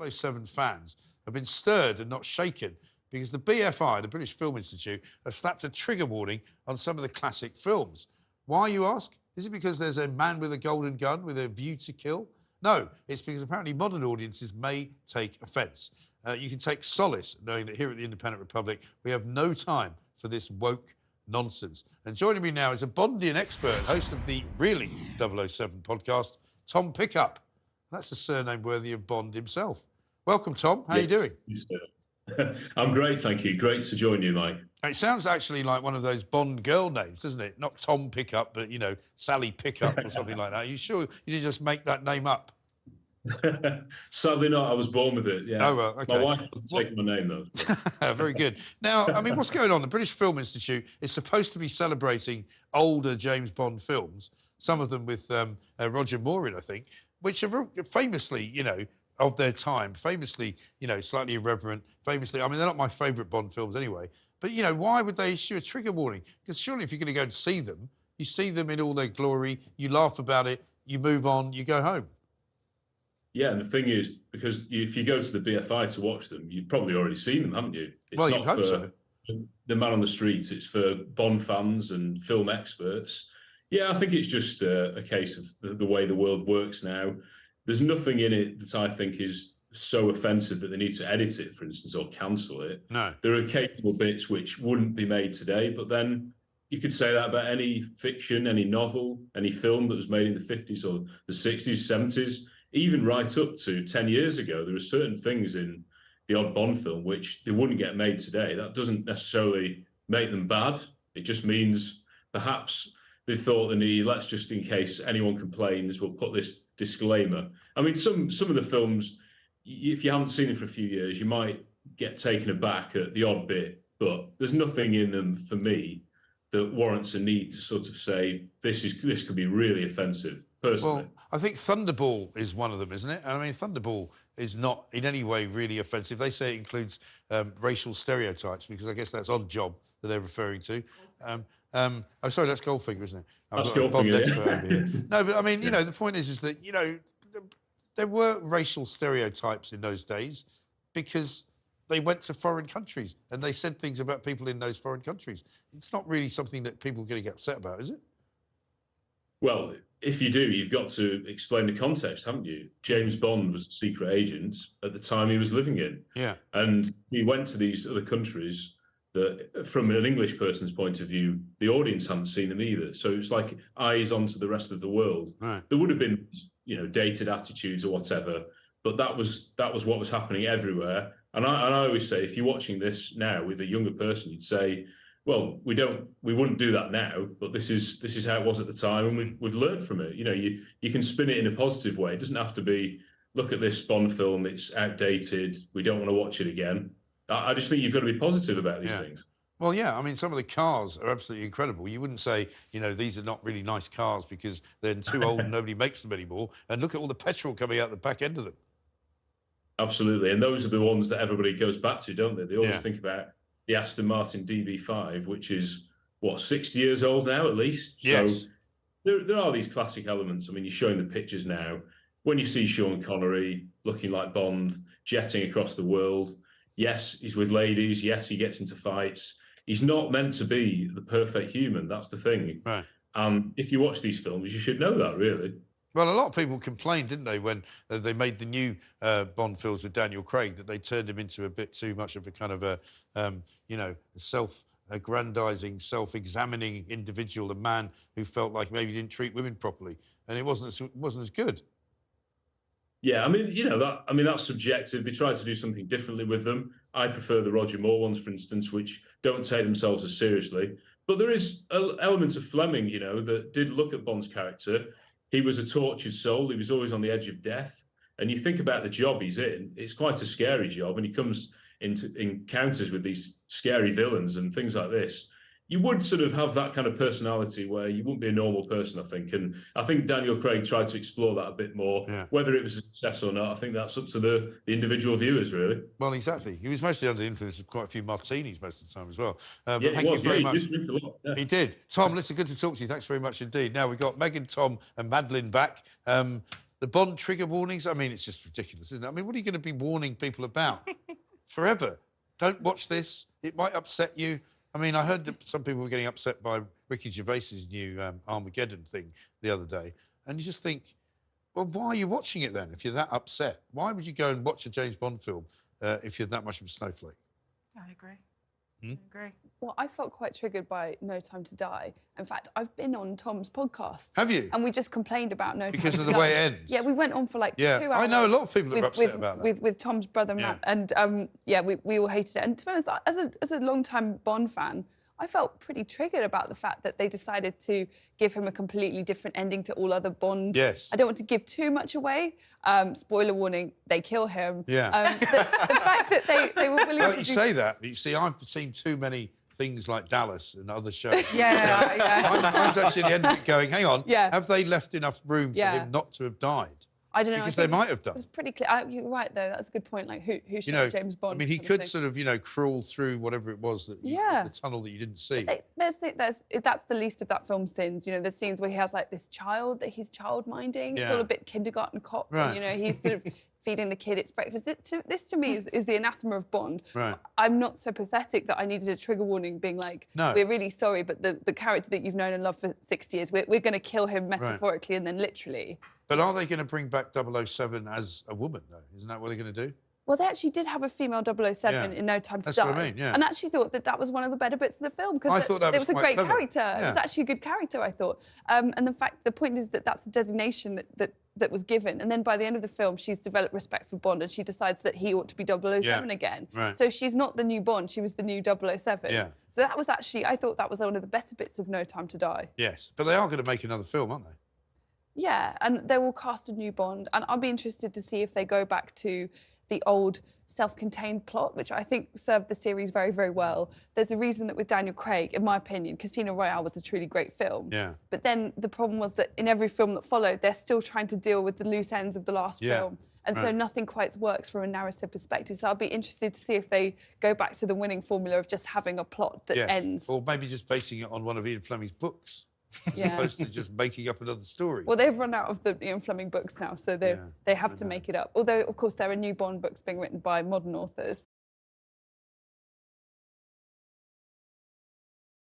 007 fans have been stirred and not shaken because the BFI, the British Film Institute, have slapped a trigger warning on some of the classic films. Why, you ask? Is it because there's a man with a golden gun with a view to kill? No, it's because apparently modern audiences may take offence. You can take solace knowing that here at the Independent Republic, we have no time for this woke nonsense. And joining me now is a Bondian expert, host of the Really 007 podcast, Tom Pickup. That's a surname worthy of Bond himself. Welcome, Tom. How are you doing? I'm great, thank you. Great to join you, Mike. It sounds actually like one of those Bond girl names, doesn't it? Not Tom Pickup, but, you know, Sally Pickup or something like that. Are you sure you didn't just make that name up? Sadly not. I was born with it, yeah. Oh, well, OK. My wife doesn't take my name, though. Very good. Now, I mean, what's going on? The British Film Institute is supposed to be celebrating older James Bond films, some of them with Roger Moore in, I think, which are famously, you know, of their time, famously, you know, slightly irreverent, famously... I mean, they're not my favourite Bond films anyway. But, you know, why would they issue a trigger warning? Because surely if you're going to go and see them, you see them in all their glory, you laugh about it, you move on, you go home. Yeah, and the thing is, because if you go to the BFI to watch them, you've probably already seen them, haven't you? It's well, not you'd hope for so. The man on the street, it's for Bond fans and film experts. Yeah, I think it's just a case of the way the world works now. There's nothing in it that I think is so offensive that they need to edit it, for instance, or cancel it. No. There are occasional bits which wouldn't be made today, but then you could say that about any fiction, any novel, any film that was made in the 50s or the 60s, 70s. Even right up to 10 years ago, there were certain things in the odd Bond film which they wouldn't get made today. That doesn't necessarily make them bad. It just means perhaps they thought they need, let's just in case anyone complains, we'll put this disclaimer. I mean, some of the films, if you haven't seen them for a few years, you might get taken aback at the odd bit, but there's nothing in them for me that warrants a need to sort of say this could be really offensive. Personally. Well, I think Thunderball is one of them, isn't it? I mean, Thunderball is not in any way really offensive. They say it includes racial stereotypes because I guess that's Odd Job that they're referring to. Oh, sorry, that's Goldfinger, isn't it? That's Goldfinger, yeah. No, but I mean, you know, the point is that, you know, there were racial stereotypes in those days because they went to foreign countries and they said things about people in those foreign countries. It's not really something that people are going to get upset about, is it? Well, if you do, you've got to explain the context, haven't you? James Bond was a secret agent at the time he was living in. Yeah. And he went to these other countries that, from an English person's point of view, the audience hadn't seen them either. So it's like eyes onto the rest of the world. Right. There would have been, you know, dated attitudes or whatever, but that was what was happening everywhere. And I always say, if you're watching this now with a younger person, you'd say, well, we wouldn't do that now, but this is how it was at the time, and we've learned from it. You know, you can spin it in a positive way. It doesn't have to be, look at this Bond film, it's outdated, we don't want to watch it again. I just think you've got to be positive about these things. Well, yeah, I mean, some of the cars are absolutely incredible. You wouldn't say, you know, these are not really nice cars because they're too old and nobody makes them anymore. And look at all the petrol coming out the back end of them. Absolutely, and those are the ones that everybody goes back to, don't they? They always think about the Aston Martin DB5, which is, what, 60 years old now at least? Yes. So there are these classic elements. I mean, you're showing the pictures now. When you see Sean Connery looking like Bond, jetting across the world, yes, he's with ladies, yes, he gets into fights. He's not meant to be the perfect human, that's the thing. Right. If you watch these films, you should know that, really. Well, a lot of people complained, didn't they, when they made the new Bond films with Daniel Craig, that they turned him into a bit too much of a kind of a, you know, self-aggrandising, self-examining individual, a man who felt like maybe he didn't treat women properly, and it wasn't as good. Yeah, I mean, you know, that's subjective. They tried to do something differently with them. I prefer the Roger Moore ones, for instance, which don't take themselves as seriously. But there is elements of Fleming, you know, that did look at Bond's character. He was a tortured soul. He was always on the edge of death. And you think about the job he's in, it's quite a scary job. And he comes into encounters with these scary villains and things like this. You would sort of have that kind of personality where you wouldn't be a normal person, I think. And I think Daniel Craig tried to explore that a bit more. Yeah. Whether it was a success or not, I think that's up to the individual viewers, really. Well, exactly. He was mostly under the influence of quite a few martinis most of the time as well. But yeah, thank you very much. Yeah. He did. Tom, listen, good to talk to you. Thanks very much indeed. Now we've got Megan, Tom and Madeline back. The Bond trigger warnings, I mean, it's just ridiculous, isn't it? I mean, what are you going to be warning people about forever? Don't watch this. It might upset you. I mean, I heard that some people were getting upset by Ricky Gervais's new Armageddon thing the other day. And you just think, well, why are you watching it then if you're that upset? Why would you go and watch a James Bond film if you're that much of a snowflake? I agree. Hmm? I agree. Well, I felt quite triggered by No Time to Die. In fact, I've been on Tom's podcast. Have you? And we just complained about No Time to Die. Because of the way it ends? Yeah, we went on for like 2 hours. I know a lot of people that are upset about that. With Tom's brother, Matt. And, we all hated it. And to be honest, as a long-time Bond fan, I felt pretty triggered about the fact that they decided to give him a completely different ending to all other Bonds. Yes. I don't want to give too much away. Spoiler warning, they kill him. Yeah. The fact that they were willing Well, to you do... say that, but you see, I've seen too many things like Dallas and other shows. Yeah. I was actually at the end of it going, hang on, Yeah. have they left enough room for him not to have died? I don't know. Because they might have done. It was pretty clear. You're right, though. That's a good point. Like, who shot James Bond? I mean, he could sort of, crawl through whatever it was that the tunnel that you didn't see. That's the least of that film's sins. You know, there's scenes where he has like this child that he's child-minding. It's all a bit kindergarten cop. Right. And, he's sort of feeding the kid its breakfast. This to me is the anathema of Bond. Right. I'm not so pathetic that I needed a trigger warning being like, no. We're really sorry, but the character that you've known and loved for 60 years, we're going to kill him metaphorically and then literally. But are they going to bring back 007 as a woman, though? Isn't that what they're going to do? Well, they actually did have a female 007 in No Time to Die. That's what I mean, yeah. And I actually thought that was one of the better bits of the film because it was a great clever. character. Yeah. It was actually a good character, I thought. And the point is that that's the designation that was given. And then by the end of the film, she's developed respect for Bond and she decides that he ought to be 007 again. Right. So she's not the new Bond, she was the new 007. Yeah. So that was actually, I thought that was one of the better bits of No Time to Die. Yes, but they are going to make another film, aren't they? Yeah, and they will cast a new Bond, and I'll be interested to see if they go back to the old self-contained plot, which I think served the series very, very well. There's a reason that with Daniel Craig, in my opinion, Casino Royale was a truly great film. Yeah. But then the problem was that in every film that followed, they're still trying to deal with the loose ends of the last film. And so nothing quite works from a narrative perspective. So I'll be interested to see if they go back to the winning formula of just having a plot that ends. Or maybe just basing it on one of Ian Fleming's books. As opposed to just making up another story. Well, they've run out of the Ian Fleming books now, so they have to make it up. Although, of course, there are new Bond books being written by modern authors.